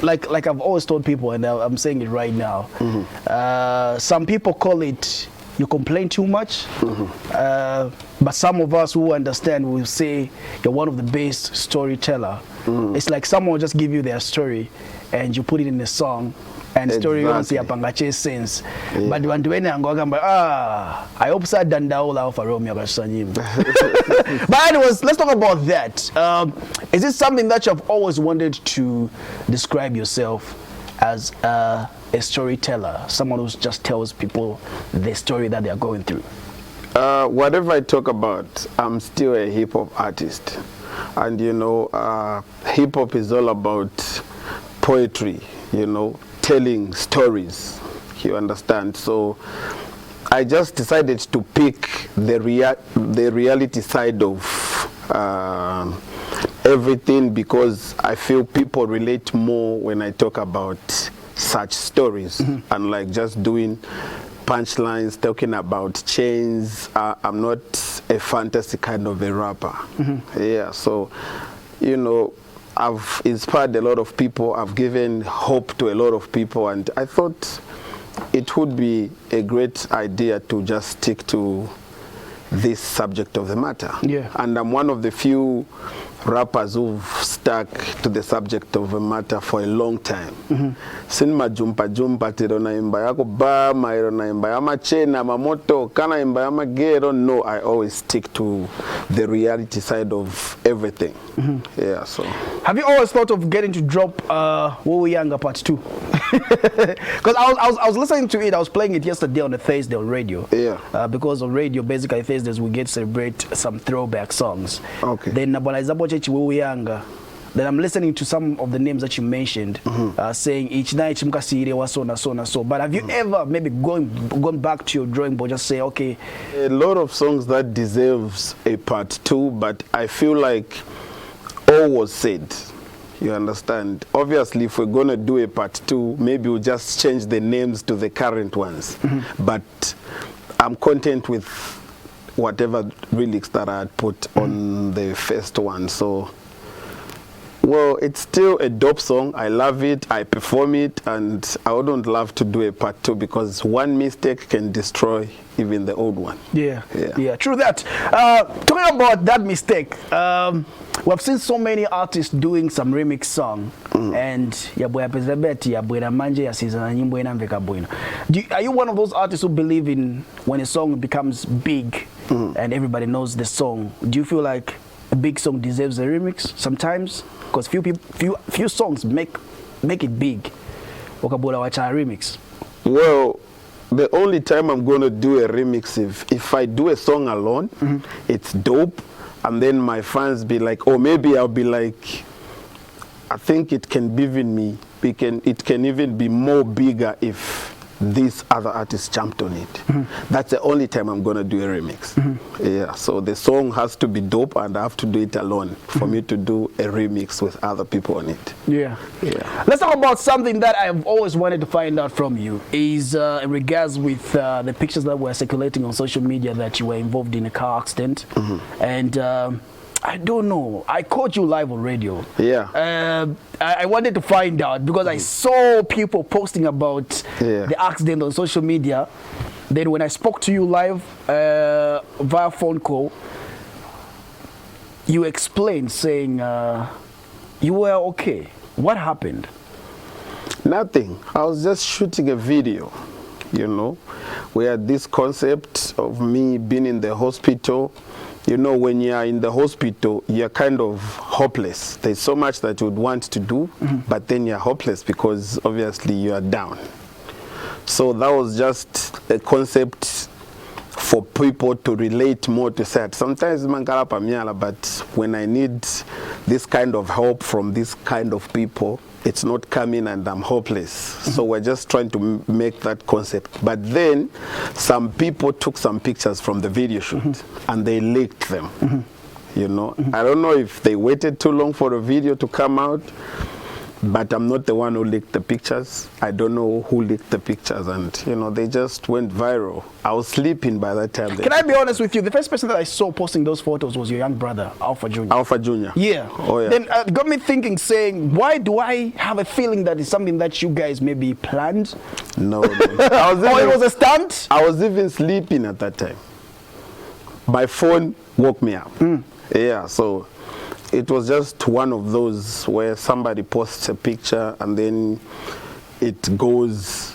like I've always told people, and I'm saying it right now. Some people call it you complain too much, but some of us who understand will say you're one of the best storyteller. It's like someone will just give you their story, and you put it in a song. And story wants to have sense. But when I I hope so done that for Romeo. But anyways, let's talk about that. Is it something that you've always wanted to describe yourself as a storyteller, someone who just tells people the story that they are going through? Whatever I talk about, I'm still a hip hop artist, and you know, hip hop is all about poetry. You know, telling stories, you understand. So I just decided to pick the reality side of everything, because I feel people relate more when I talk about such stories, and like just doing punchlines, talking about chains. I'm not a fantasy kind of a rapper. Yeah, so you know, I've inspired a lot of people, I've given hope to a lot of people, and I thought it would be a great idea to just stick to this subject of the matter. Yeah. And I'm one of the few rappers who've stuck to the subject of the matter for a long time. Sinma jumpa tirona imba yako ba, mairona imba yama chena, mamoto, kana imba yama gero. No, I always stick to the reality side of everything. Yeah, so. Have you always thought of getting to drop Wo Younger Part 2? Because I was listening to it, I was playing it yesterday on a Thursday on radio. Yeah. Because on radio, basically Thursdays we get to celebrate some throwback songs. Okay. Then Wo Younger. Then I'm listening to some of the names that you mentioned, saying each night so. But have you ever maybe gone back to your drawing board, just say, okay, a lot of songs that deserves a part 2, but I feel like all was said. You understand? Obviously, if we're gonna do a part 2, maybe we'll just change the names to the current ones. But I'm content with whatever lyrics that I had put on the first one. So, well, it's still a dope song. I love it, I perform it, and I wouldn't love to do a part 2, because one mistake can destroy even the old one. Yeah, true that. Talking about that mistake, we've seen so many artists doing some remix song, and are you one of those artists who believe in when a song becomes big and everybody knows the song? Do you feel like a big song deserves a remix sometimes? Because few songs make it big. Remix. Well, the only time I'm going to do a remix if I do a song alone, it's dope, and then my fans be like, oh, maybe I'll be like, I think it can be it can even be more bigger if this other artist jumped on it. That's the only time I'm going to do a remix. Yeah, so the song has to be dope, and I have to do it alone for me to do a remix with other people on it. Yeah. Let's talk about something that I've always wanted to find out from you, is in regards with the pictures that were circulating on social media that you were involved in a car accident. And I don't know, I caught you live on radio. Yeah. I wanted to find out, because I saw people posting about the accident on social media. Then when I spoke to you live via phone call, you explained saying you were okay. What happened? Nothing. I was just shooting a video, you know. We had this concept of me being in the hospital. You know, when you are in the hospital, you're kind of hopeless. There's so much that you would want to do, but then you're hopeless because obviously you are down. So that was just a concept for people to relate more to that. Sometimes mankala pamiala, but when I need this kind of help from this kind of people, it's not coming and I'm hopeless. So we're just trying to make that concept. But then some people took some pictures from the video shoot and they leaked them. You know, I don't know if they waited too long for the video to come out, but I'm not the one who leaked the pictures. I don't know who leaked the pictures, and you know, they just went viral. I was sleeping by that time. Can I be honest with you? The first person that I saw posting those photos was your young brother, Alpha Jr. Alpha Jr. Yeah. Oh yeah. Then got me thinking, saying, why do I have a feeling that it's something that you guys maybe planned? No. I was Or it was a stunt? I was even sleeping at that time. My phone woke me up. Yeah, so it was just one of those where somebody posts a picture and then it goes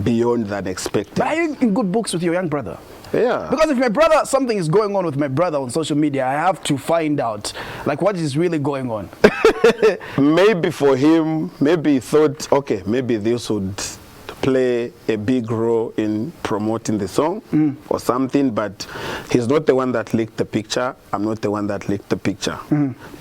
beyond than expected. But are you in good books with your young brother? Yeah. Because if my brother, something is going on with my brother on social media, I have to find out, like, what is really going on. Maybe for him, maybe he thought, okay, maybe this would play a big role in promoting the song or something, but he's not the one that leaked the picture. I'm not the one that leaked the picture.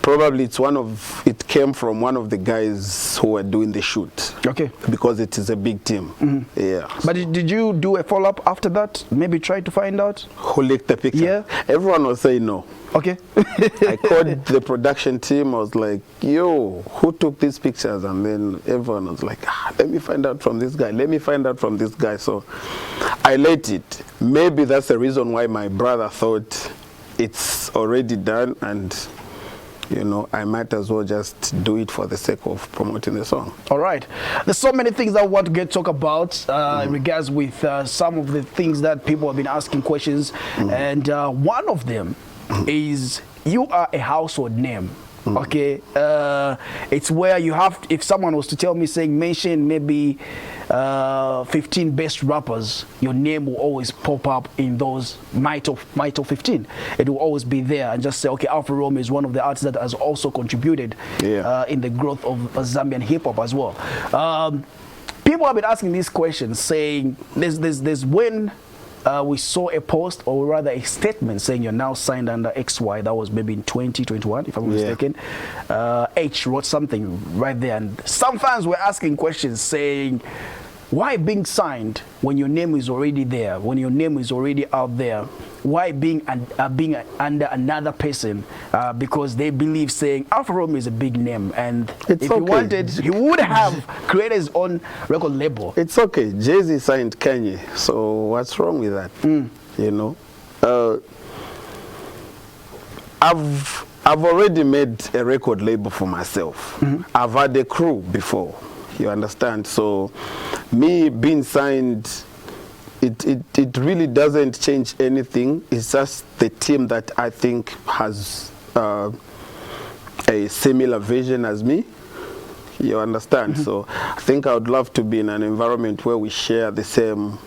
Probably it came from one of the guys who were doing the shoot. Okay. Because it is a big team. Yeah. But did you do a follow-up after that? Maybe try to find out? Who leaked the picture? Yeah. Everyone was saying no. Okay. I called the production team. I was like, yo, who took these pictures? And then everyone was like, let me find out from this guy. Let me find out from this guy. So I let it. Maybe that's the reason why my brother thought it's already done, and you know, I might as well just do it for the sake of promoting the song. All right. There's so many things I want to talk about in regards with some of the things that people have been asking questions. And one of them is, you are a household name. Okay, it's where you have, if someone was to tell me, saying mention maybe 15 best rappers, your name will always pop up in those my top 15. It will always be there, and just say, okay, Alpha Romeo is one of the artists that has also contributed in the growth of Zambian hip hop as well. People have been asking these questions, saying there's when we saw a post, or rather a statement, saying you're now signed under XY. That was maybe in 2021, if I'm mistaken. H wrote something right there, and some fans were asking questions saying, why being signed when your name is already there, when your name is already out there? Why being under another person? Because they believe, saying Alpha Romeo is a big name, and if he wanted, he would have created his own record label. It's okay. Jay-Z signed Kanye, so what's wrong with that? You know, I've already made a record label for myself. I've had a crew before. You understand? So me being signed, it really doesn't change anything. It's just the team that I think has a similar vision as me. You understand? So I think I would love to be in an environment where we share the same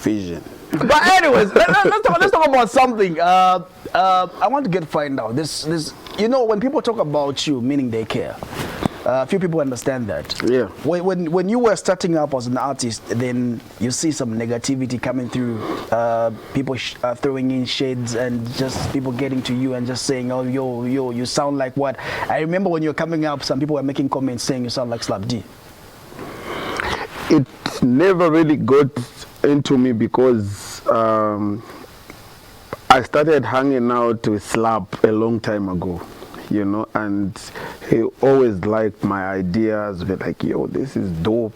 vision. But anyways, let's talk about something. I want to find out this. You know, when people talk about you, meaning they care. Few people understand that. Yeah. When you were starting up as an artist, then you see some negativity coming through. People throwing in shades, and just people getting to you and just saying, "Oh, yo, you sound like what?" I remember when you were coming up, some people were making comments saying you sound like Slap D. It never really got into me because I started hanging out with Slap a long time ago. You know, and he always liked my ideas. Be like, yo, this is dope.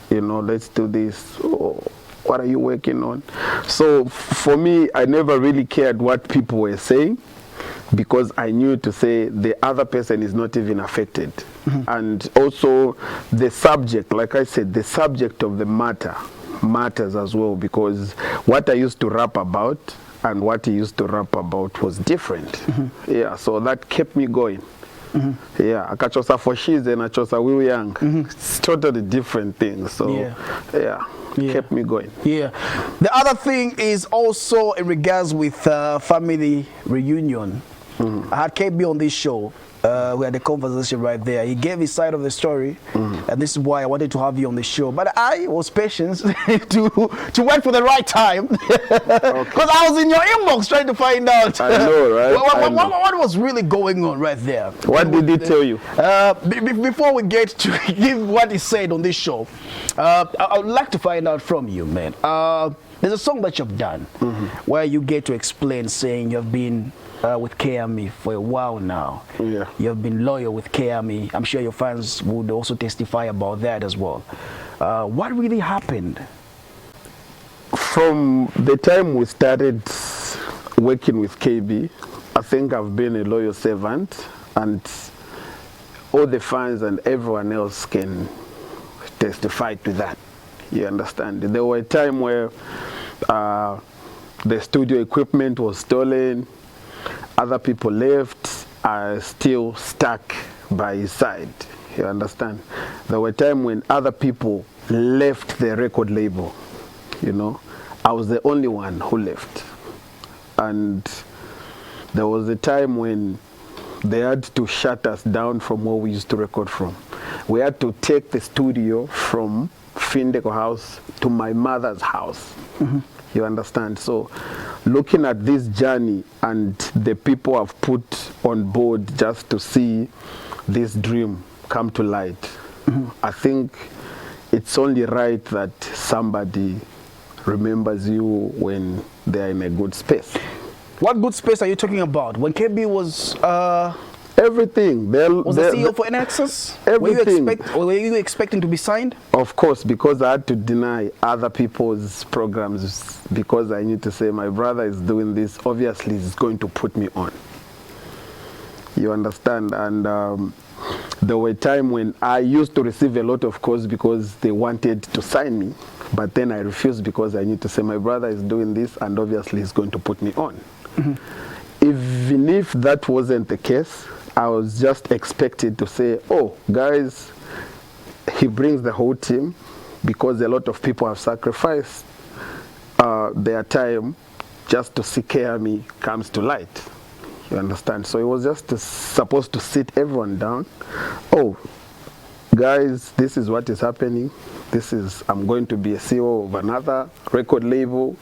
You know, let's do this. Oh, what are you working on? So for me, I never really cared what people were saying, because I knew to say the other person is not even affected. And also the subject, like I said, the subject of the matter matters as well, because what I used to rap about and what he used to rap about was different. Yeah, so that kept me going. Yeah, akachosa for shiz and achosa we were young. It's totally different things. So yeah, kept me going. Yeah. The other thing is also in regards with family reunion. I had KB on this show. We had a conversation right there. He gave his side of the story, and this is why I wanted to have you on the show. But I was patient to wait for the right time, because I was in your inbox trying to find out. I know, right? What was really going on right there? What did he tell you? Before we get to give what he said on this show, I would like to find out from you, man. There's a song that you've done where you get to explain, saying you've been with KME for a while now. Yeah. You have been loyal with KME. I'm sure your fans would also testify about that as well. What really happened? From the time we started working with KB, I think I've been a loyal servant, and all the fans and everyone else can testify to that. You understand? There were a time where the studio equipment was stolen, other people left, I still stuck by his side. You understand? There were times when other people left the record label, you know. I was the only one who left. And there was a time when they had to shut us down from where we used to record from. We had to take the studio from Findeko house to my mother's house. You understand? So looking at this journey and the people I've put on board just to see this dream come to light, I think it's only right that somebody remembers you when they're in a good space. What good space are you talking about? When KB was everything. Was the CEO for NXS? Everything. Were you expecting to be signed? Of course, because I had to deny other people's programs because I need to say my brother is doing this. Obviously, he's going to put me on. You understand? And there were times when I used to receive a lot of calls because they wanted to sign me. But then I refused because I need to say my brother is doing this and obviously he's going to put me on. Even if that wasn't the case, I was just expected to say, oh, guys, he brings the whole team because a lot of people have sacrificed their time just to see KME comes to light. You understand? So it was just supposed to sit everyone down. Oh, guys, this is what is happening. I'm going to be a CEO of another record label.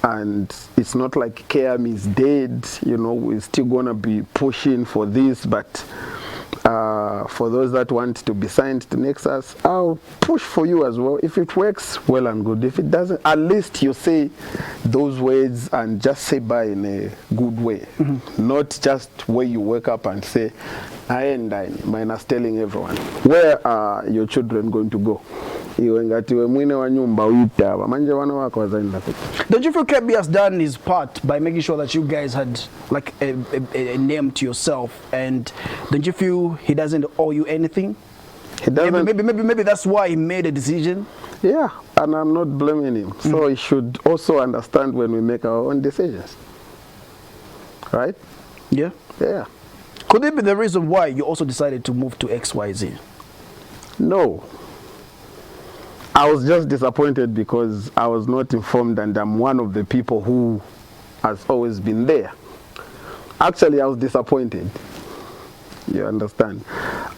And it's not like KME is dead, you know, we're still going to be pushing for this, but for those that want to be signed to Nexus, I'll push for you as well. If it works, well and good. If it doesn't, at least you say those words and just say bye in a good way. Not just where you wake up and say, I ain't dying, minus telling everyone. Where are your children going to go? Don't you feel KB has done his part by making sure that you guys had like a name to yourself, and don't you feel he doesn't owe you anything? He doesn't. Maybe that's why he made a decision. Yeah, and I'm not blaming him. So he should also understand when we make our own decisions. Right? Yeah. Yeah. Could it be the reason why you also decided to move to XYZ? No. I was just disappointed because I was not informed, and I'm one of the people who has always been there. Actually, I was disappointed. You understand?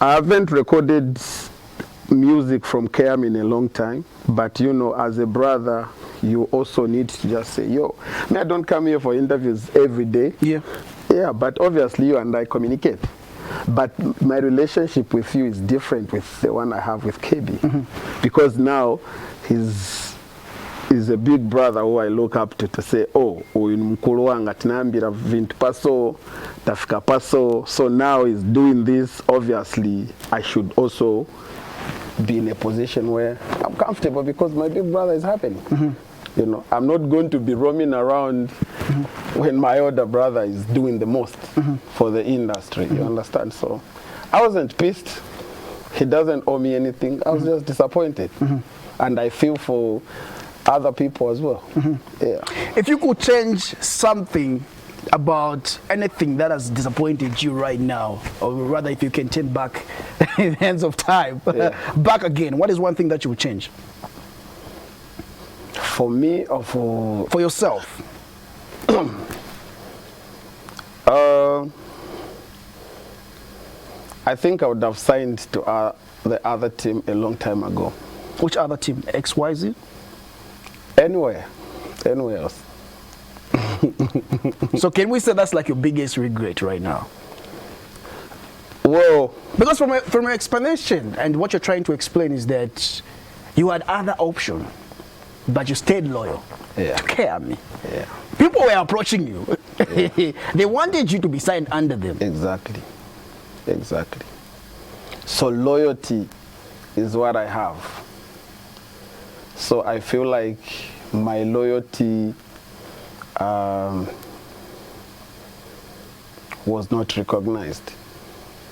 I haven't recorded music from KM in a long time, but you know, as a brother, you also need to just say, yo, I don't come here for interviews every day. Yeah. Yeah, but obviously you and I communicate. But my relationship with you is different with the one I have with KB. Because now he's a big brother who I look up to say, oh, so now he's doing this. Obviously, I should also be in a position where I'm comfortable because my big brother is happening. You know, I'm not going to be roaming around when my older brother is doing the most for the industry. You understand? So I wasn't pissed. He doesn't owe me anything. I was just disappointed. And I feel for other people as well. Yeah. If you could change something about anything that has disappointed you right now, or rather if you can turn back in the hands of time, back again, what is one thing that you would change? For me or for yourself? I think I would have signed to the other team a long time ago. Which other team? XYZ? Anywhere else. So can we say that's like your biggest regret right now? Well, because from your explanation and what you're trying to explain is that you had other options, but you stayed loyal to KME. Yeah. People were approaching you. Yeah. They wanted you to be signed under them. Exactly. Exactly. So loyalty is what I have. So I feel like my loyalty was not recognized.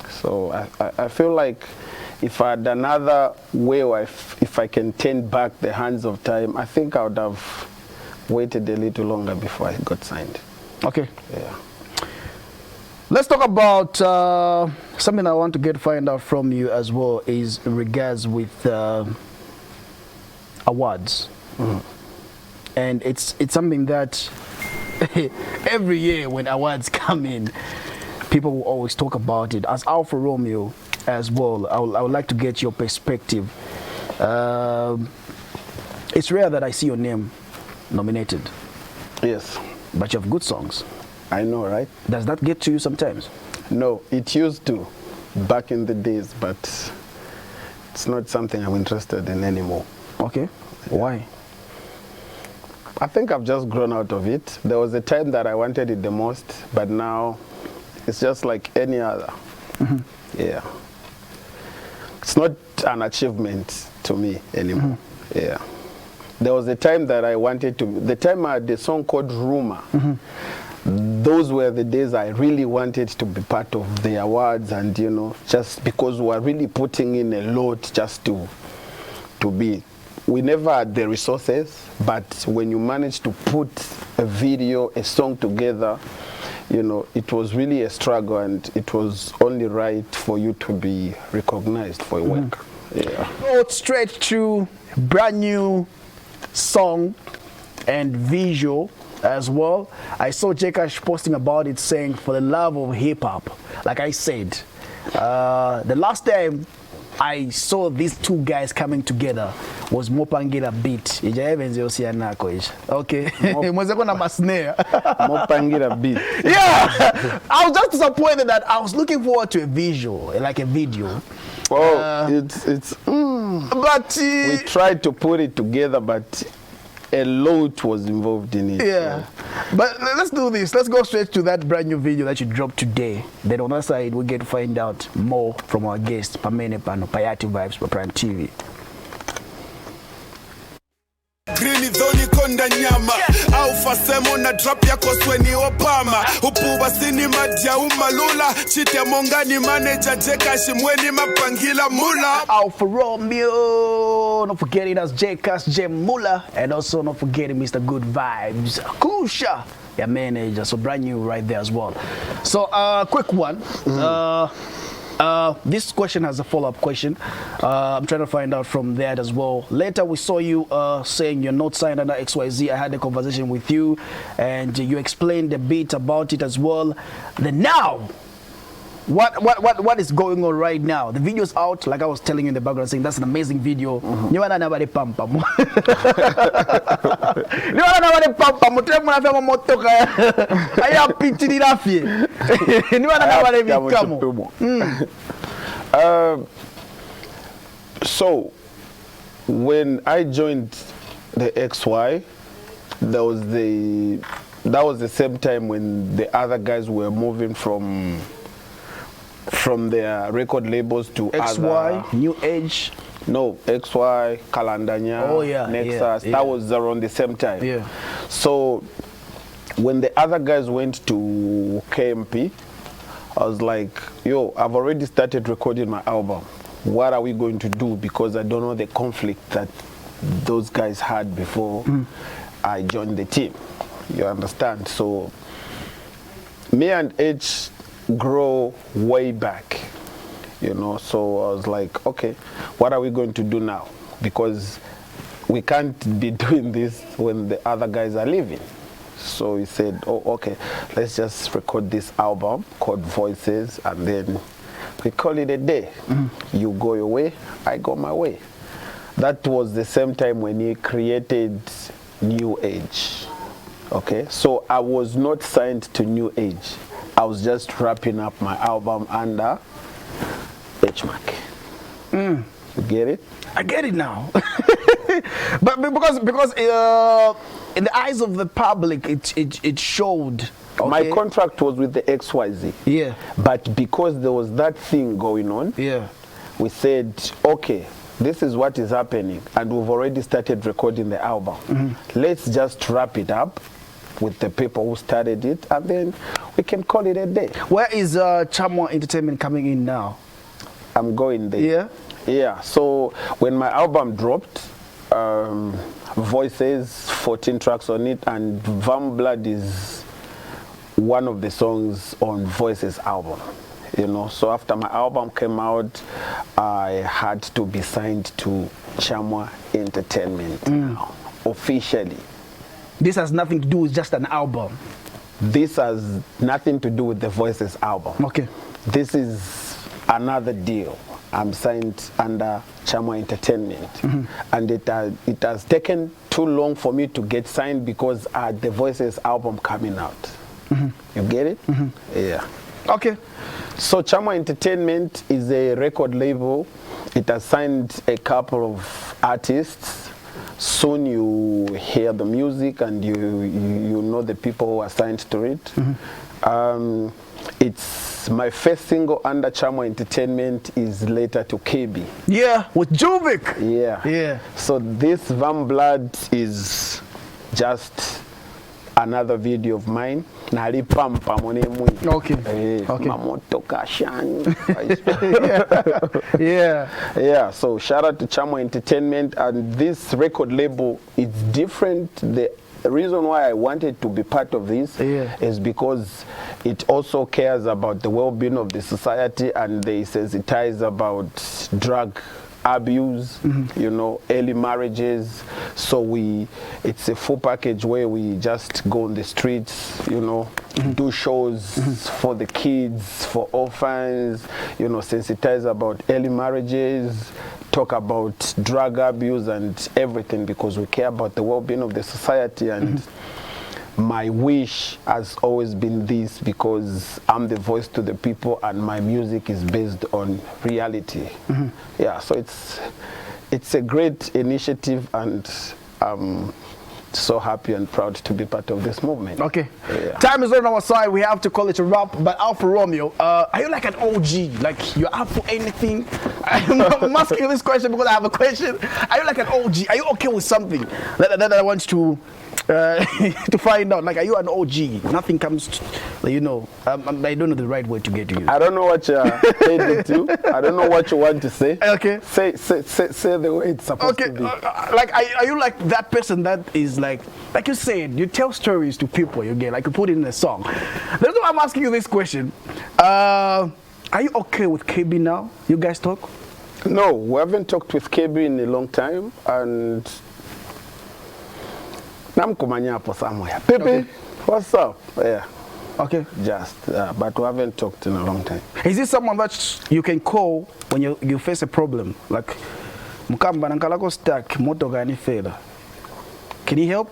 So I feel like if I had another way, or if I can turn back the hands of time, I think I would have waited a little longer before I got signed. Okay. Yeah. Let's talk about something I want to find out from you as well is in regards with awards. And it's something that every year when awards come in, people will always talk about it. As Alpha Romeo as well, I would like to get your perspective. It's rare that I see your name nominated. Yes. But you have good songs. I know, right? Does that get to you sometimes? No, it used to back in the days, but it's not something I'm interested in anymore. Okay. Why? I think I've just grown out of it. There was a time that I wanted it the most, but now it's just like any other. Yeah. It's not an achievement to me anymore. Yeah. There was a time that I wanted to, the time I had a song called Rumor. Those were the days I really wanted to be part of the awards, and you know, just because we were really putting in a lot just to be. We never had the resources, but when you manage to put a video, a song together, you know, it was really a struggle, and it was only right for you to be recognized for your work. Yeah. Go straight to brand new song and visual as well. I saw Jkash posting about it, saying for the love of hip-hop. Like I said, the last time I saw these two guys coming together was Mopangira beat. Okay. Mopangira beat. Yeah. I was just disappointed that I was looking forward to a visual, like a video. Oh, But we tried to put it together, but a lot was involved in it. Yeah. But let's do this. Let's go straight to that brand new video that you dropped today. Then on our side, we get to find out more from our guest, Pamene Pano, Payati Vibes, Prime TV. Green dhoni konda nyama Alpha semo na drop ya kosweni Obama Upuwa sini madia umalula Chite mongani manager Jkash mweni mapangila mula Alpha Romeo, not forgetting us Jkash J Mula, and also not forgetting Mr. Good Vibes Kusha, your manager. So brand new right there as well. So quick one. This question has a follow-up question. I'm trying to find out from that as well. Later we saw you saying you're not signed under XYZ. I had a conversation with you and you explained a bit about it as well. Then now, what is going on right now? The video's out, like I was telling you in the background, saying that's an amazing video. You wanna know about the pam pam? You wanna know about the pam pam? Mutre muna fema motoka. Aya piti ni rafi. You wanna know about the So when I joined the XY, that was the same time when the other guys were moving from their record labels to XY, other. New Age. No, XY, Kalandanya, Oh, yeah, Nexus. yeah. That was around the same time. Yeah. So when the other guys went to KMP, I was like, yo, I've already started recording my album. What are we going to do? Because I don't know the conflict that those guys had before I joined the team. You understand? So me and H grow way back, you know. So I was like, okay, what are we going to do now? Because we can't be doing this when the other guys are leaving. So he said, oh, okay, let's just record this album called Voices, and then we call it a day. You go your way, I go my way. That was the same time when he created New Age. Okay, so I was not signed to New Age. I was just wrapping up my album under HMAC. You get it? I get it now. But because in the eyes of the public, it showed. Okay. My contract was with the XYZ. Yeah. But because there was that thing going on, yeah, we said, okay, this is what is happening, and we've already started recording the album. Let's just wrap it up with the people who started it, and then we can call it a day. Where is Chamwa Entertainment coming in now? I'm going there. Yeah? Yeah, so when my album dropped, Voices, 14 tracks on it, and Vam Blood is one of the songs on Voices album. You know, so after my album came out, I had to be signed to Chamwa Entertainment now, officially. This has nothing to do with just an album. This has nothing to do with the Voices album. Okay. This is another deal. I'm signed under Chamwa Entertainment. And it has taken too long for me to get signed because the Voices album coming out. You get it? Yeah. Okay. So Chamwa Entertainment is a record label. It has signed a couple of artists. Soon you hear the music and you know the people who are signed to it. It's my first single under Chamwa Entertainment is Later to KB. Yeah, with Juvik. Yeah. Yeah. So this Vam Blood is just another video of mine. Okay. Okay. Yeah. Yeah, so shout out to Chamwa Entertainment, and this record label is different. The reason why I wanted to be part of this is because it also cares about the well-being of the society, and they sensitize about drug abuse, you know, early marriages. So it's a full package where we just go on the streets, you know, do shows for the kids, for orphans, you know, sensitize about early marriages, talk about drug abuse and everything, because we care about the well-being of the society. And my wish has always been this, because I'm the voice to the people and my music is based on reality. Yeah, so it's a great initiative, and I'm so happy and proud to be part of this movement. Okay. Yeah. Time is on our side. We have to call it a wrap. But Alpha Romeo, are you like an OG? Like you're up for anything? I'm asking you this question because I have a question. Are you like an OG? Are you okay with something that I want to to find out? Like, are you an OG? Nothing comes to, you know, I don't know the right word to get to you. I don't know what you're heading to. I don't know what you want to say. Okay. Say the way it's supposed to be. Like, are you like that person that is like you said, you tell stories to people, you get, like you put it in a song. That's why I'm asking you this question. Are you okay with KB now? You guys talk? No, we haven't talked with KB in a long time, and namkumanya hapo somewhere. Pepe, okay. What's up? Yeah. Okay. Just, but we haven't talked in a long time. Is this someone that you can call when you face a problem? Like, mukamba nankalako stuck, moto gani fela. Can he help?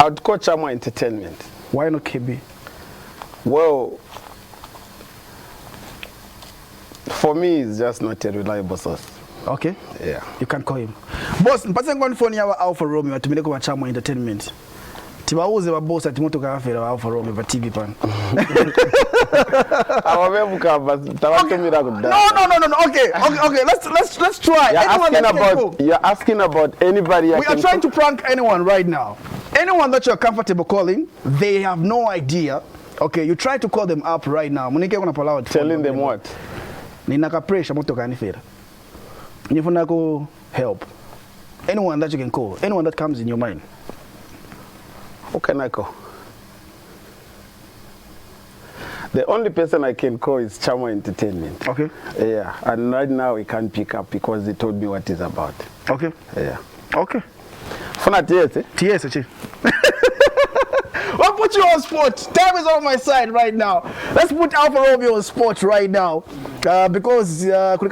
I'd call Chamwa Entertainment. Why not KB? Well, for me, it's just not a reliable source. Okay. Yeah. You can call him. Boss, mpase ngoni phone yawa Alpha Romeo atumile kwa Chamwa Entertainment. Tibauze wa boss atimoto kafela wa Alpha Romeo va TV pan. No. Okay. Let's try. You're asking about anybody. We are trying to prank anyone right now. Anyone that you're comfortable calling, they have no idea. Okay, you try to call them up right now. Telling them what? Ninaka pressure moto kanifera. Nifuna help. Anyone that you can call, anyone that comes in your mind. Who can I call? The only person I can call is Chamwa Entertainment. Okay. Yeah, and right now he can't pick up because he told me what it's about. Okay. Yeah. Okay. Funa TS? TS, I'll put you on spot. Time is on my side right now. Let's put Alpha Romeo on spot right now. Because okay,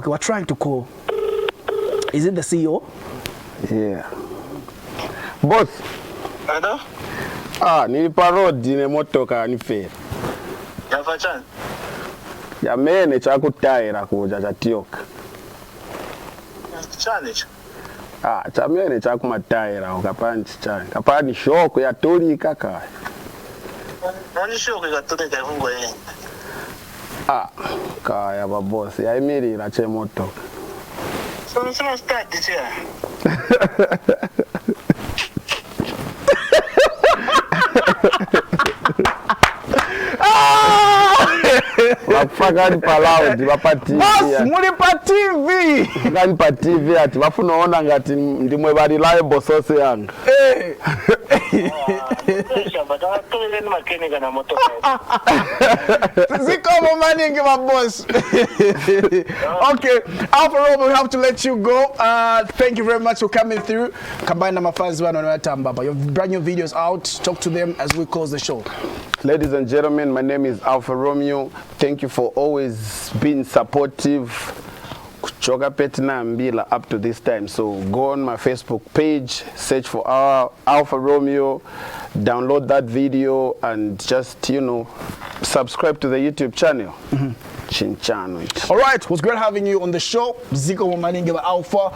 we're trying to call. Is it the CEO? Yeah. Boss. Hello? Nilipa road ine motoka nifera. Yafachan? Yamene chakutaira kuja chatioka. Challenge. chamene chakumataira ukapani chichani kapani shoko yatolika kaya Nani shoko ikatolika ifungo yenge kaya babosi yaimirira chemotoka soma start chia Wafakani pa loud wapa TV. Boss, muli pa TV. Fakani pa TV ati wafunaona ngati ndimwe ba reliable source yangu. Zikomo maningi my boss. Okay, Alpha Romeo, we have to let you go. Thank you very much for coming through. Combine my fans one on Tamba. Your brand new videos out. Talk to them as we close the show. Ladies and gentlemen, my name is Alpha Romeo. Thank you for always being supportive. Kuchoka Petina Mbila up to this time. So go on my Facebook page, search for Alpha Romeo, download that video, and just, you know, subscribe to the YouTube channel. Chinchano. All right, it was great having you on the show. Ziko Maninge Alpha.